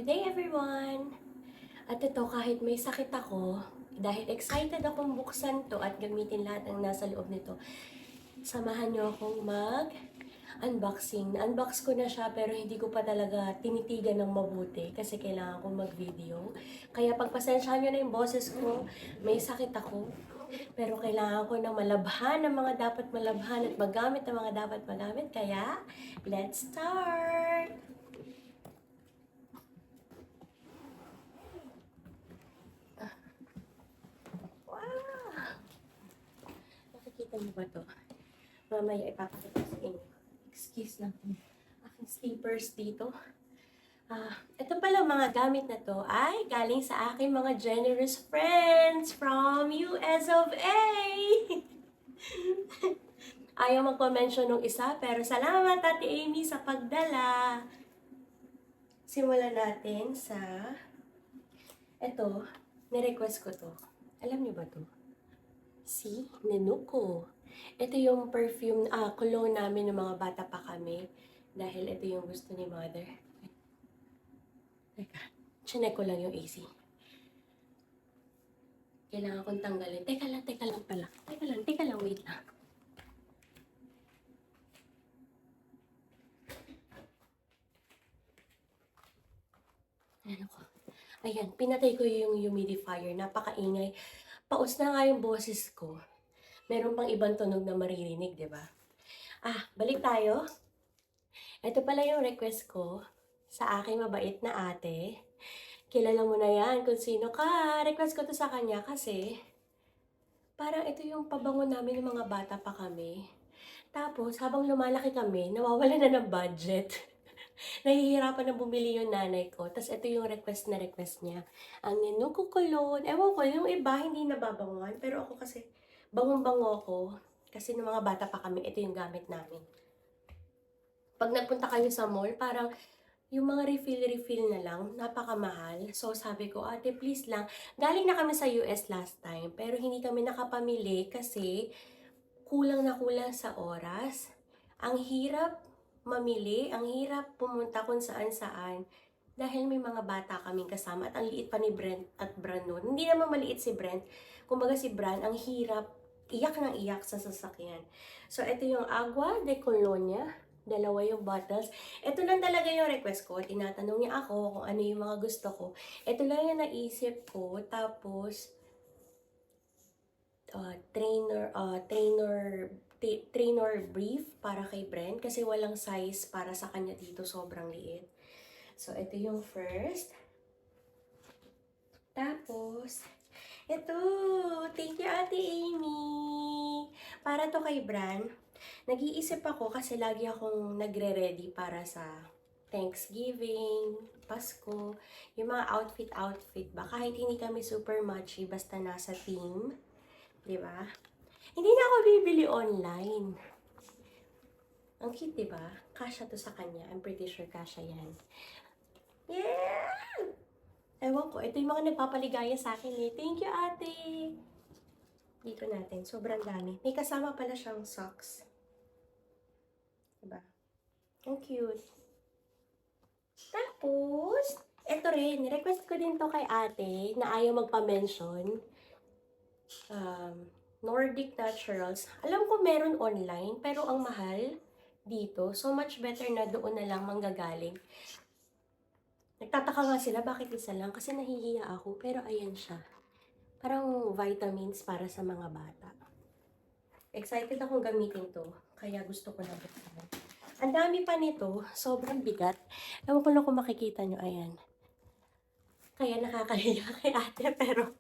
Good day everyone! At ito, kahit may sakit ako, dahil excited akong buksan to at gamitin lahat ng nasa loob nito, samahan niyo akong mag-unboxing. Na-unbox ko na siya pero hindi ko pa talaga tinitigan ng mabuti kasi kailangan kong mag-video. Kaya pagpasensyahan niyo na yung boses ko, may sakit ako. Pero kailangan ko na malabhan ng mga dapat malabhan at magamit ng mga dapat magamit. Kaya, let's start! Nakikita niyo ba to? Mamaya ipapakita ko sa inyo. Excuse lang. Aking slippers dito. Ito pala mga gamit na to ay galing sa aking mga generous friends from US of A. Ayaw magpa-mention ng isa pero salamat Ate Amy sa pagdala. Simulan natin sa ito, nirequest ko to. Alam niyo ba to? Si Nenuko. Ito yung perfume, cologne namin ng mga bata pa kami. Dahil ito yung gusto ni mother. Teka, chinek ko lang yung AC. Kailangan kong tanggalin. Teka lang pala. Teka lang, wait lang. Ano ko? Ayan, pinatay ko yung humidifier. Napakaingay. Paus na nga yung boses ko. Meron pang ibang tunog na maririnig, di ba? Balik tayo. Ito pala yung request ko sa aking mabait na ate. Kilala mo na yan kung sino ka. Request ko to sa kanya kasi parang ito yung pabango namin ng mga bata pa kami. Tapos, habang lumalaki kami, nawawala na ng budget. Nahihirapan na bumili yung nanay ko. Tapos, ito yung request niya. Ang Nenuko Cologne. Ewan ko, yung iba hindi nababanguhan. Pero ako kasi, bangong-bango ko. Kasi ng mga bata pa kami, ito yung gamit namin. Pag nagpunta kayo sa mall, parang yung mga refill na lang, napakamahal. So sabi ko, ate please lang, galing na kami sa US last time, pero hindi kami nakapamili kasi kulang na kulang sa oras. Ang hirap mamili, ang hirap pumunta kung saan-saan. Dahil may mga bata kaming kasama at ang liit pa ni Brent at Bran noon. Hindi naman maliit si Brent. Kumbaga si Bran, ang hirap, iyak ng iyak sa sasakyan. So ito yung Agua de Colonia. Dalawa yung bottles. Ito lang talaga yung request ko. Tinatanong niya ako kung ano yung mga gusto ko. Ito lang yung naisip ko. Tapos, trainer brief para kay Brent. Kasi walang size para sa kanya dito. Sobrang liit. So, ito yung first. Tapos, ito. Thank you, Ate Amy. Para to kay Bran. Nag-iisip ako kasi lagi akong nagre-ready para sa Thanksgiving, Pasko, yung mga outfit ba. Kahit hindi kami super matchy, basta nasa theme. Diba? Hindi na ako bibili online. Ang cute, diba? Kasha to sa kanya. I'm pretty sure kasha yan. Yeah! Ewan ko, ito yung mga nagpapaligaya sa akin eh. Thank you, ate! Dito natin, sobrang dami. May kasama pala siyang socks. Diba? Ang cute. Tapos, eto rin, request ko din to kay ate na ayaw magpa-mention. Nordic Naturals. Alam ko meron online, pero ang mahal dito. So much better na doon na lang manggagaling. Nagtataka nga sila bakit isa lang kasi nahihiya ako. Pero ayan siya. Parang vitamins para sa mga bata. Excited akong gamitin to. Kaya gusto ko na buksan. Ang dami pa nito. Sobrang bigat. Ewan ko lang kung makikita nyo. Ayan. Kaya nakakahiya kay ate. Pero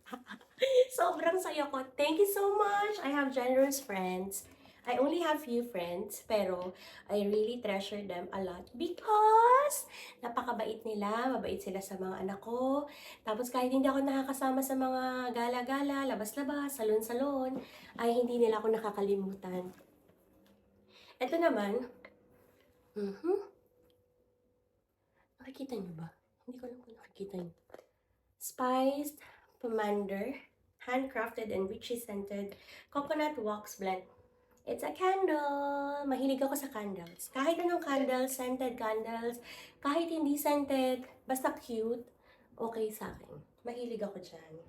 sobrang saya ko. Thank you so much. I have generous friends. I only have few friends, pero I really treasure them a lot because napakabait nila, mabait sila sa mga anak ko. Tapos kahit hindi ako nakakasama sa mga gala-gala, labas-labas, salon-salon, ay hindi nila ako nakakalimutan. Ito naman, nakikita niyo ba? Hindi ko alam kung nakikita niyo. Spiced Pomander, handcrafted and richly scented coconut wax blend. It's a candle! Mahilig ako sa candles. Kahit anong candles, scented candles, kahit hindi scented, Basta cute, okay sa akin. Mahilig ako dyan.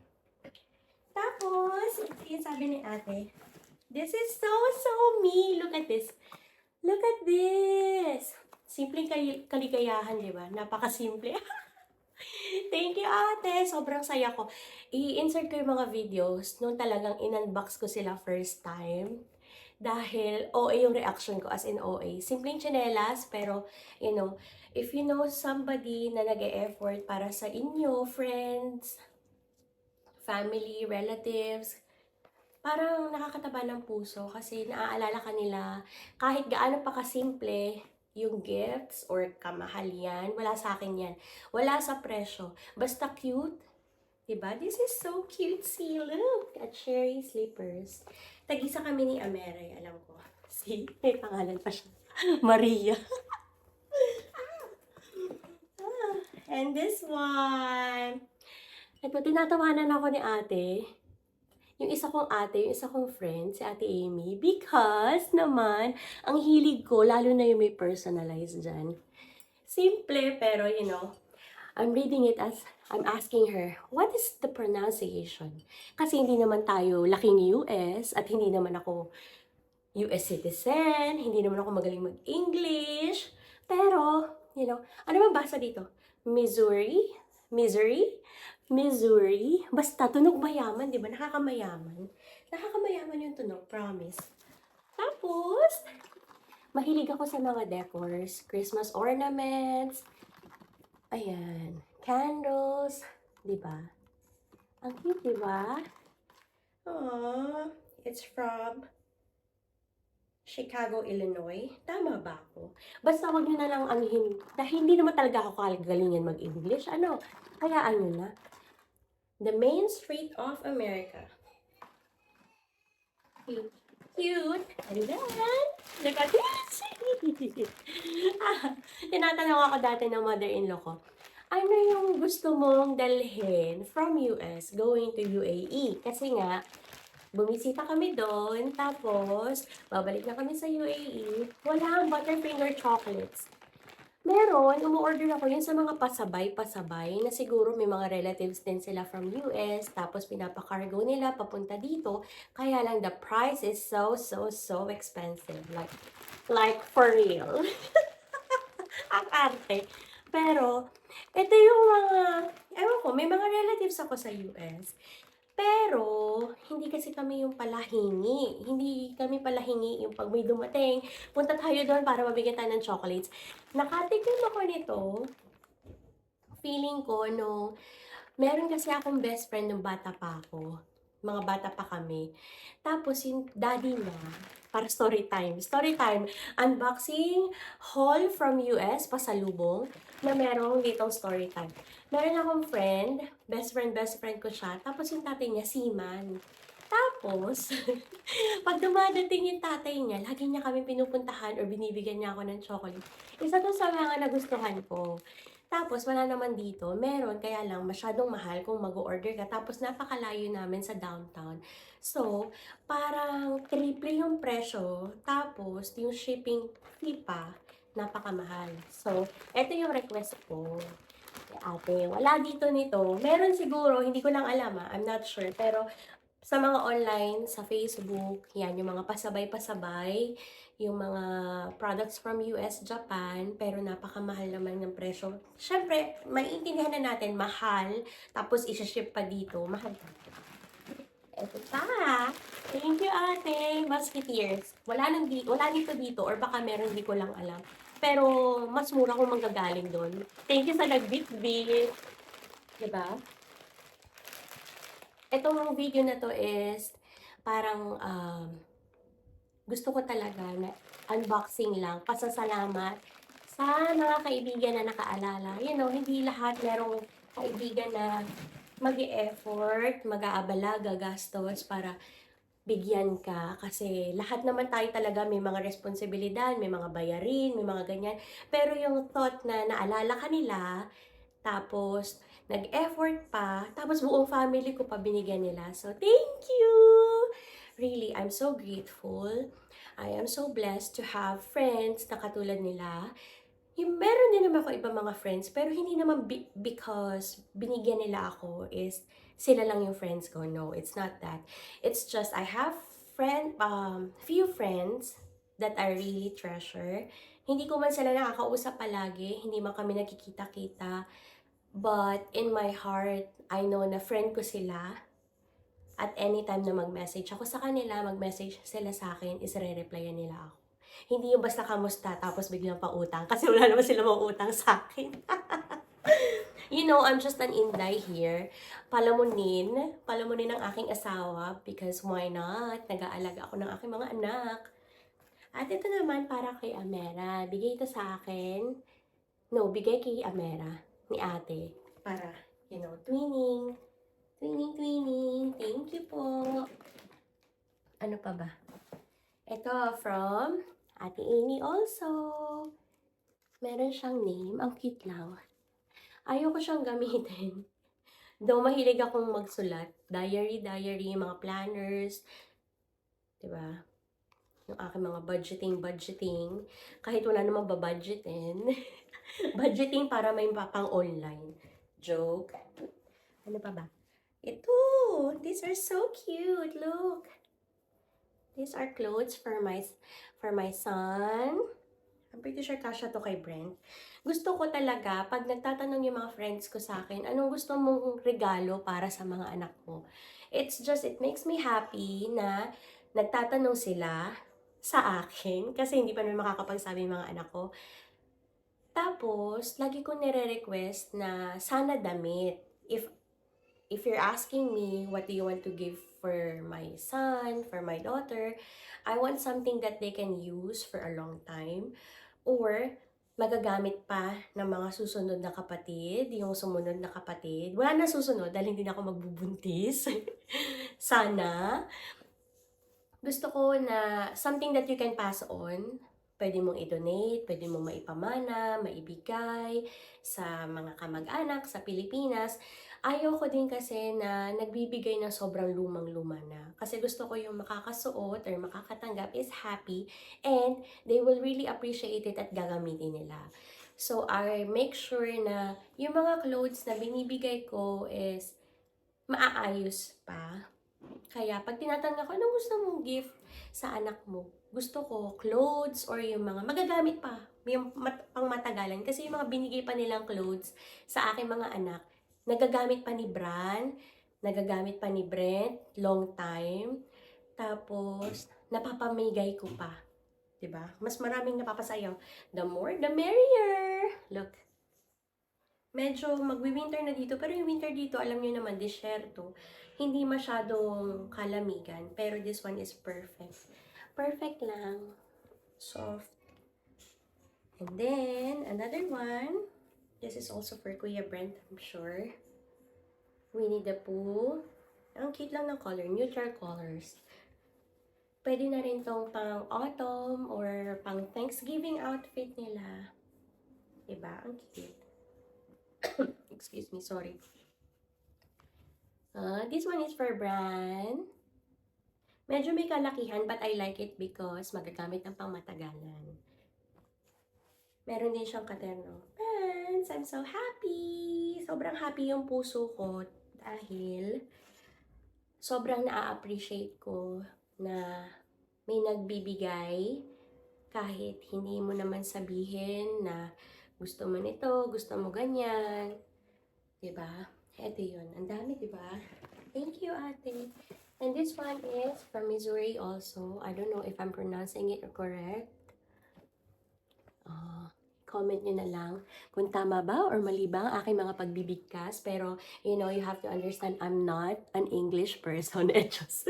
Tapos, ito yung sabi ni ate, this is so, so me. Look at this. Look at this. Simpleng kaligayahan, di ba? Napakasimple. Thank you, ate. Sobrang saya ko. I-insert ko yung mga videos nung talagang in-unbox ko sila first time. Dahil OA yung reaction ko, as in OA. Simpleng tsinelas, pero, you know, if you know somebody na nag-e-effort para sa inyo, friends, family, relatives, parang nakakataba ng puso kasi naaalala ka nila kahit gaano pa kasimple yung gifts or kamahal yan, wala sa akin yan. Wala sa presyo. Basta cute, diba? This is so cutesy. Look at cherry slippers. Tag-isa kami ni Amere, alam ko. See, may pangalan pa siya. Maria. And this one. Ito, tinatawanan ako ni ate. Yung isa kong ate, yung isa kong friend, si Ate Amy. Because naman, ang hilig ko, lalo na yung may personalized dyan. Simple, pero you know, I'm reading it as I'm asking her, what is the pronunciation? Kasi hindi naman tayo laking US at hindi naman ako US citizen, hindi naman ako magaling mag-English. Pero, you know, ano ba basa dito? Missouri? Missouri? Missouri? Basta, tunog mayaman, di ba? Nakakamayaman. Nakakamayaman yung tunog, promise. Tapos, mahilig ako sa mga decors, Christmas ornaments, ayan, candles, di ba? Ang cute, di ba? Aww, it's from Chicago, Illinois. Tama ba ako? Basta wag nyo na lang anihin, dahil hindi naman talaga ako kagalingan mag-English. Ano? Hayaan nyo na. The Main Street of America. Cute. Cute. And then, look at this. Tinatanong ako dati ng mother-in-law ko, ano yung gusto mong dalhin from US going to UAE? Kasi nga, bumisita kami doon, tapos babalik na kami sa UAE, wala ang Butterfinger chocolates. Meron, umu-order ako yun sa mga pasabay-pasabay na siguro may mga relatives din sila from US, tapos pinapakargo nila papunta dito, kaya lang the price is so, so, so expensive. Like for real. Ang arte. Pero, ito yung mga, ewan ko, may mga relatives ako sa US. Pero, hindi kasi kami yung palahingi. Hindi kami palahingi yung pag may dumating, punta tayo doon para mabigyan tayo ng chocolates. Nakatikim ako nito, feeling ko nung, meron kasi akong best friend nung bata pa ako. Mga bata pa kami. Tapos yung daddy niya, para story time. Story time, unboxing haul from US, pasalubong, na merong little story time. Meron akong friend, best friend ko siya. Tapos yung tatay niya, seaman. Tapos, pag dumadating yung tatay niya, lagi niya kami pinupuntahan or binibigyan niya ako ng chocolate. Isa to sa mga nagustuhan ko. Tapos, wala naman dito. Meron, kaya lang masyadong mahal kung mag-order ka. Tapos, napakalayo namin sa downtown. So, parang triple yung presyo. Tapos, yung shipping fee pa, napakamahal. So, eto yung request ko. Ate, wala dito nito. Meron siguro, hindi ko lang alam I'm not sure. Pero, sa mga online, sa Facebook, yan, yung mga pasabay-pasabay, yung mga products from US, Japan, pero napakamahal naman ng presyo. Siyempre, maiintindihan na natin, mahal, tapos isa-ship pa dito, mahal pa. Eto pa. Thank you, ate. Musketeers. Wala dito, or baka meron, di ko lang alam. Pero, mas mura kung manggagaling doon. Thank you sa nag-bit-bit. Diba? Itong video na to is parang gusto ko talaga na unboxing lang, pasasalamat sa mga kaibigan na nakaalala. You know, hindi lahat merong kaibigan na mag-e-effort, mag-aabala, gagastos para bigyan ka. Kasi lahat naman tayo talaga may mga responsibilidad, may mga bayarin, may mga ganyan. Pero yung thought na naalala ka nila, tapos nag-effort pa, tapos buong family ko pa binigyan nila. So, thank you! Really, I'm so grateful. I am so blessed to have friends na katulad nila Yung meron din naman ako ibang mga friends, pero hindi naman because binigyan nila ako is sila lang yung friends ko. No, it's not that. It's just I have few friends that I really treasure. Hindi ko man sila nakakausap palagi, hindi man kami nagkikita-kita, but in my heart, I know na friend ko sila. At anytime na mag-message ako sa kanila, mag-message sila sa akin, is re-replyan nila ako. Hindi yung basta kamusta, tapos biglang pautang. Kasi wala naman sila mautang sa akin. You know, I'm just an inday here. Palamunin ang aking asawa because why not? Nag-aalaga ako ng aking mga anak. At ito naman para kay Amera. Bigay ito sa akin. No, bigay kay Amera ni ate. Para, you know, twinning. Twinning, twinning. Thank you po. Ano pa ba? Ito from Ate Amy also. Meron siyang name. Ang cute lang. Ayoko siyang gamitin. Though mahilig akong magsulat. Diary, mga planners. Diba? Yung aking mga budgeting. Kahit wala namang babudgetin. Budgeting para may pang online. Joke. Ano pa ba? Ito! These are so cute. Look! These are clothes for my son. I'm pretty sure kasha to kay Brent. Gusto ko talaga, pag nagtatanong yung mga friends ko sa akin, anong gusto mong regalo para sa mga anak mo? It makes me happy na nagtatanong sila sa akin, kasi hindi pa naman makakapagsabi yung mga anak ko. Tapos, lagi ko nire-request na sana damit. If you're asking me, what do you want to give for my son, for my daughter, I want something that they can use for a long time. Or, magagamit pa ng mga susunod na kapatid, yung sumunod na kapatid. Wala na susunod dahil hindi na ako magbubuntis. Sana. Gusto ko na something that you can pass on. Pwede mong i-donate, pwede mong maipamana, maibigay sa mga kamag-anak sa Pilipinas. Ayoko din kasi na nagbibigay ng sobrang lumang-luma na. Kasi gusto ko yung makakasuot or makakatanggap is happy and they will really appreciate it at gagamitin nila. So, I make sure na yung mga clothes na binibigay ko is maaayos pa. Kaya, pag tinatanong ko, anong gusto mong gift sa anak mo? Gusto ko clothes or yung mga magagamit pa, yung pang matagalan. Kasi yung mga binigay pa nilang clothes sa aking mga anak, nagagamit pa ni Bran, nagagamit pa ni Brent, long time. Tapos, napapamigay ko pa. 'Di ba? Mas maraming napapasayaw. The more, the merrier. Look. Medyo magwi-winter na dito, pero yung winter dito, alam niyo naman, disyerto. Hindi masyadong kalamigan, pero this one is perfect. Perfect lang. Soft. And then, another one. This is also for Kuya Brent, I'm sure. Winnie the Pooh. Ang cute lang ng color, neutral colors. Pwede na rin tong pang autumn or pang Thanksgiving outfit nila. Diba? Ang cute. Excuse me, sorry. This one is for Bran. Medyo may kalakihan, but I like it because magagamit ng pangmatagalan. Meron din siyang katerno pants. I'm so happy! Sobrang happy yung puso ko dahil sobrang na-appreciate ko na may nagbibigay kahit hindi mo naman sabihin na gusto mo nito, gusto mo ganyan. Diba? Ito yun. Ang dami, diba? Thank you, ate. And this one is from Missouri also. I don't know if I'm pronouncing it correct. Comment nyo na lang kung tama ba or mali ba ang aking mga pagbibigkas. Pero, you know, you have to understand I'm not an English person. Just...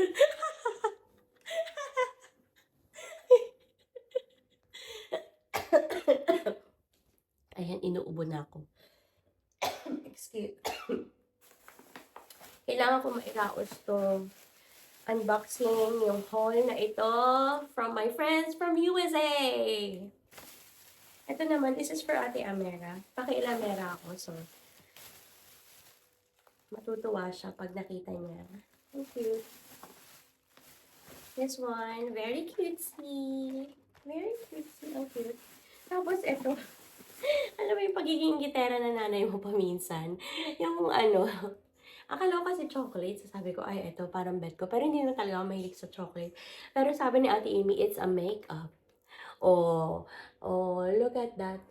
Ayan, inuubo na ako. Excuse. Kailangan ko mairaos to unboxing yung haul na ito from my friends from USA. Ito naman, this is for Ate Amera. Paki-Amera ako, so matutuwa siya pag nakita niya. Thank you. This one, very cutesy. Very cutesy. Ang cute. Tapos ito, Alam mo yung pagiging gitera na nanay mo paminsan, yung ano, akala ko kasi chocolate, so sabi ko, "Ay eto parang bet ko." Pero hindi naman talaga ako mahilig sa chocolate. Pero sabi ni Ate Amy, it's a makeup. Oh, oh, look at that.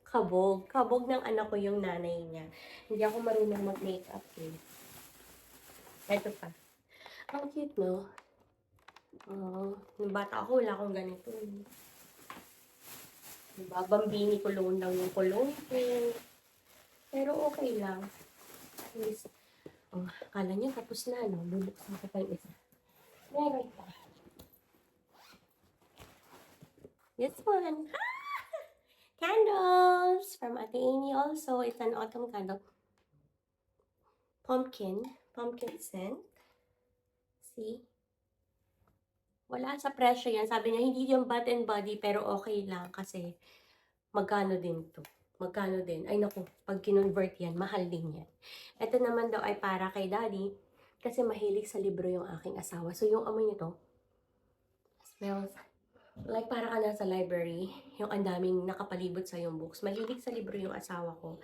Kabog. Kabog ng anak ko yung nanay niya. Hindi ako marunong mag-makeup eh. Eto pa. Ang cute, no? Oh, nung bata ako, wala akong ganito eh. Diba? Bambini cologne lang yung cologne ko. Pero okay lang. At least, oh, akala niya tapos na, no? Bubuksan ko pa yung isa. Meron pa. This one. Candles from Ate Amy also. It's an autumn candle. Pumpkin scent. See? Wala sa presyo yan. Sabi niya, hindi yung Bath and Body, pero okay lang kasi magkano din to. Magkano din. Ay naku, pag kinonvert yan, mahal din yan. Ito naman daw ay para kay Daddy kasi mahilig sa libro yung aking asawa. So yung amoy nito, smells like para ka nasa library. Yung ang daming nakapalibot sa yung books. Mahilig sa libro yung asawa ko.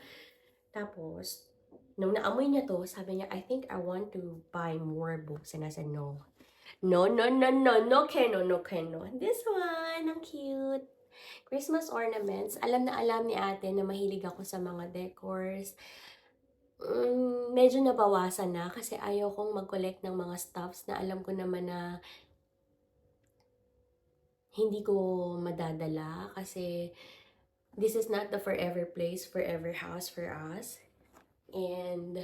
Tapos, nung naamoy niya to, sabi niya, I think I want to buy more books. And I said, no. No, no, no, no, no, Keno, no, Keno. This one, ang cute. Christmas ornaments. Alam na alam ni ate na mahilig ako sa mga decors. Medyo nabawasan na kasi ayaw kong mag-collect ng mga stuffs na alam ko naman na hindi ko madadala kasi this is not the forever place, forever house for us. And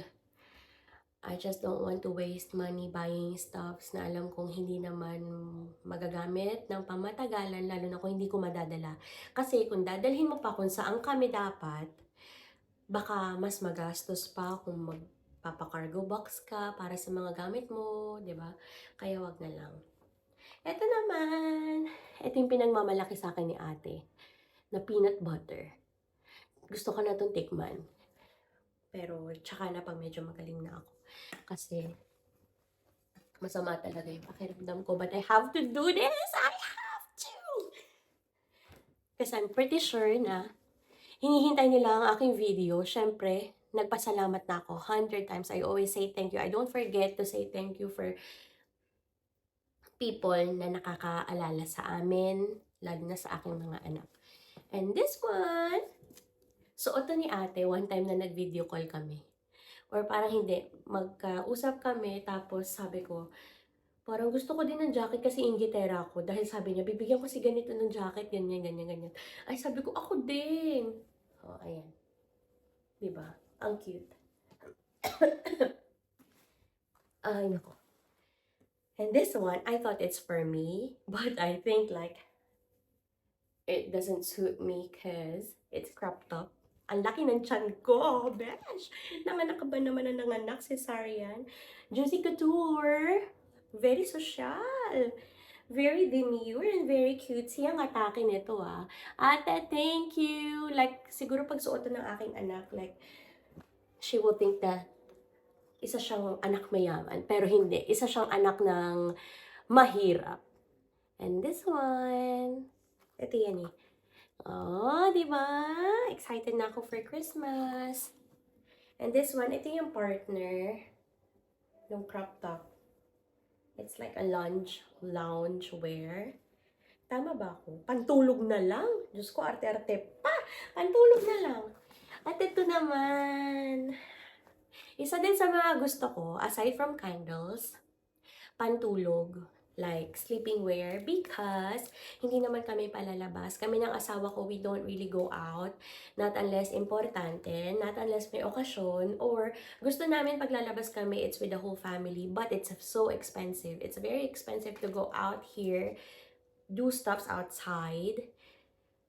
I just don't want to waste money buying stuffs na alam kong hindi naman magagamit ng pamatagalan, lalo na kung hindi ko madadala. Kasi kung dadalhin mo pa kung saan kami dapat, baka mas magastos pa kung magpapakargo box ka para sa mga gamit mo, di ba? Kaya wag na lang. Ito naman, ito yung pinagmamalaki sa akin ni ate, na peanut butter. Gusto ko na itong tikman. Pero tsaka na pag medyo magaling na ako. Kasi masama talaga yung pakiramdam ko. But I have to do this! I have to! Kasi I'm pretty sure na hinihintay nila ang aking video. Siyempre, nagpasalamat na ako 100 times. I always say thank you. I don't forget to say thank you for people na nakakaalala sa amin, lalo na sa aking mga anak. And this one, suot to ni ate one time na nag-video call kami. Or parang hindi, magkausap kami, tapos sabi ko, parang gusto ko din ng jacket kasi inggitera ako. Dahil sabi niya, bibigyan ko si ganito ng jacket, ganyan, ganyan, ganyan. Ay, sabi ko, ako din. Oh, ayan. Diba? Ang cute. Ay, nako. And this one, I thought it's for me, but I think like, it doesn't suit me because it's cropped up. Ang laki ng tiyan ko, besh! Nanganak ka ba naman na nanganak, cesarean? Juicy Couture! Very social! Very demure and very cutesy ang atake nito ah. Ate, thank you! Like, siguro pag suotan ng aking anak, like, she will think that isa siyang anak mayaman. Pero hindi. Isa siyang anak ng mahirap. And this one, ito yan eh. Oh, di ba? Excited na ako for Christmas. And this one, ito yung partner ng crop top. It's like a lounge wear. Tama ba ako? Pantulog na lang. Diyos ko, arte-arte pa. Pantulog na lang. At ito naman, isa din sa mga gusto ko, aside from candles, pantulog. Like sleeping wear because hindi naman kami palalabas. Kami ng asawa ko, we don't really go out. Not unless importante, not unless may okasyon, or gusto namin paglalabas kami, it's with the whole family. But it's so expensive. It's very expensive to go out here, do stuffs outside,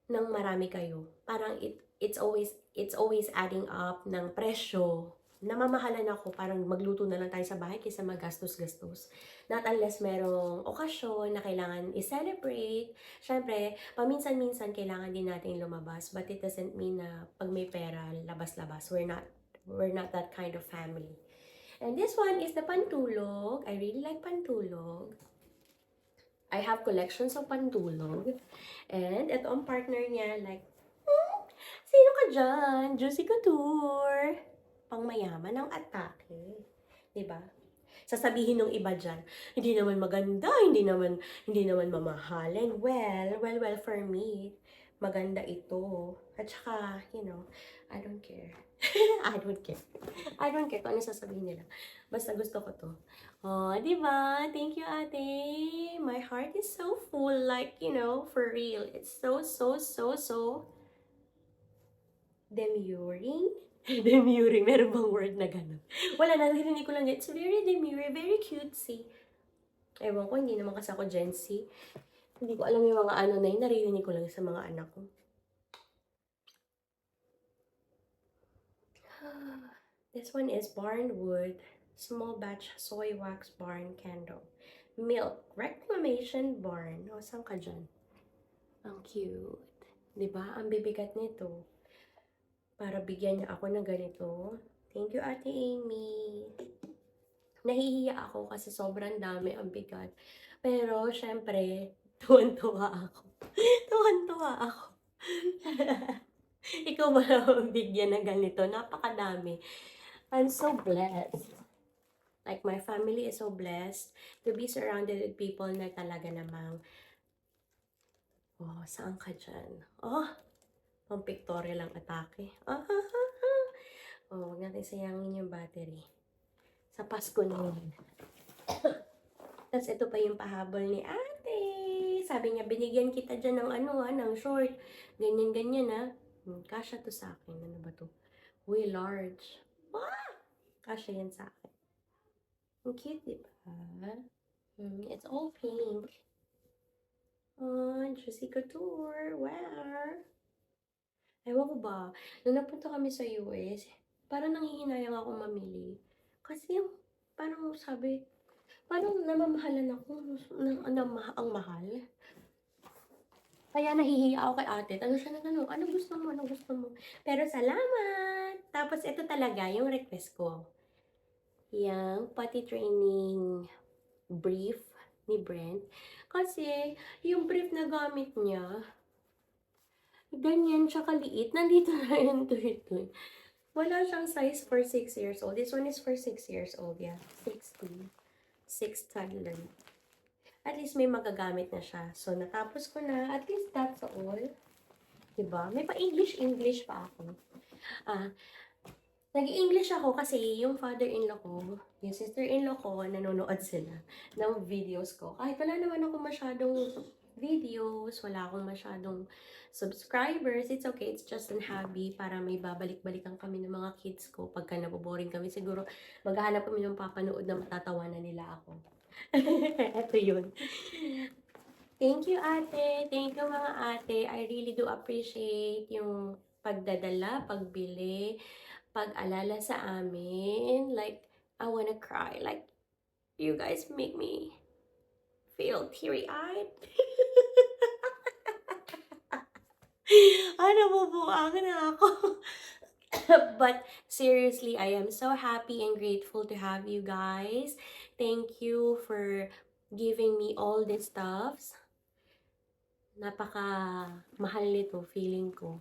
nang marami kayo. Parang it's always adding up ng presyo. Namamahalan ako, parang magluto na lang tayo sa bahay kaysa magastos-gastos. Not unless merong okasyon na kailangan i-celebrate. Siyempre, paminsan-minsan kailangan din natin lumabas. But it doesn't mean na pag may pera, labas-labas. We're not that kind of family. And this one is the pantulog. I really like pantulog. I have collections of pantulog. And ito ang partner niya, like, Sino ka dyan? Juicy Couture. Pangmayaman ang atake. 'Di ba? Sasabihin ng iba diyan, hindi naman maganda, hindi naman mamahalin. Well, for me, maganda ito. At saka, I don't care. I don't care. I don't care kung ano sasabihin nila. Basta gusto ko to. Oh, di ba? Thank you, ate. My heart is so full, like, for real. It's so demurring. Demurring. Meron bang word na gano'n? Wala, naririnig ko lang. It's very demure, very cutesy. Ewan ko, hindi naman kasi ako Gen Z. Hindi ko alam yung mga ano na yun. Naririnig ko lang sa mga anak ko. This one is Barnwood Small Batch Soy Wax Barn Candle. Milk Reclamation Barn. O, saan ka dyan? Ang cute. Diba? Ang bibigat nito. Para bigyan niya ako ng ganito. Thank you, Ate Amy. Nahihiya ako kasi sobrang dami ang bigat. Pero, syempre, tuwan-tuwa ako. Tuwan-tuwa ako. Ikaw ba naman bigyan ng ganito? Napakadami. I'm so blessed. Like, my family is so blessed to be surrounded with people na talaga namang, oh, saan ka dyan? Oh, pang pictorial lang atake. Oh, huwag natin sayangin yung battery. Sa Pasko na yun. Tapos ito pa yung pahabol ni ate. Sabi niya, binigyan kita dyan ng ng short. Ganyan-ganyan kasya to sa akin. Ano ba to? Uy, large. Kasya yan sa akin. Ang cute, diba? It's all pink. Oh, Juicy Couture. Where? Ewan ko ba, nung napunta kami sa US, parang nanghihinayang ako mamili. Kasi yung, parang sabi, parang namamahalan ako ang mahal. Kaya nahihiya ako kay ate. Tanong siya ng ano gusto mo, ano gusto mo? Pero salamat! Tapos ito talaga yung request ko. Yang potty training brief ni Brent. Kasi yung brief na gamit niya, ganyan siya kaliit. Nandito na yun ito. Wala siyang size for 6 years old. This one is for 6 years old. Yeah, 16. 6 toddler. At least may magagamit na siya. So, natapos ko na. At least that's all. Diba? May pa-English pa ako. Nag-English ako kasi yung father-in-law ko, yung sister-in-law ko, nanonood sila ng videos ko. Kahit wala naman ako masyadong videos, wala akong masyadong subscribers, it's okay, it's just an hobby para may babalik-balikan kami ng mga kids ko. Pagka naboboring kami, siguro maghahanap kami ng papanood na matatawanan nila ako. Ito yun. Thank you, ate. Thank you, mga ate. I really do appreciate yung pagdadala, pagbili, pag-alala sa amin. Like, I wanna cry. Like, you guys make me feel teary-eyed. Nabubuang na ako. But seriously, I am so happy and grateful to have you guys. Thank you for giving me all these stuffs. Napaka-mahal nito, feeling ko.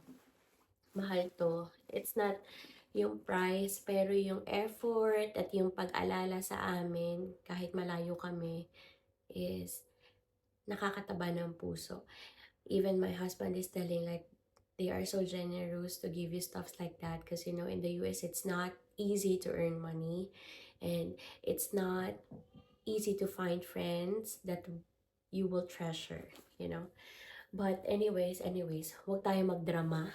Mahal to. It's not yung price, pero yung effort at yung pag-alala sa amin, kahit malayo kami, is nakakataba ng puso. Even my husband is telling, like, they are so generous to give you stuff like that because, in the US, it's not easy to earn money and it's not easy to find friends that you will treasure, But anyways, huwag tayo magdrama,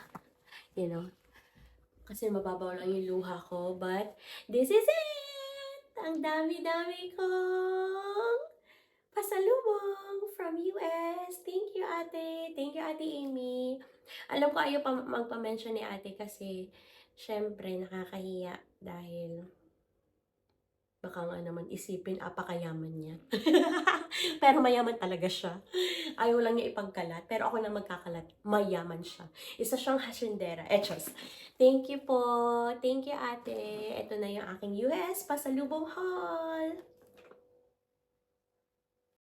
kasi mababaw lang yung luha ko. But this is it! Ang dami-dami kong pasalubong from US. Thank you, ate. Thank you, Ate Amy. Alam ko ayaw pa magpa-mention ni ate kasi syempre nakakahiya dahil baka nga naman isipin apakayaman niya. Pero mayaman talaga siya. Ayaw lang niya ipagkalat. Pero ako na magkakalat. Mayaman siya. Isa siyang hasyendera. Echos. Thank you po. Thank you, ate. Ito na yung aking US pasalubong haul.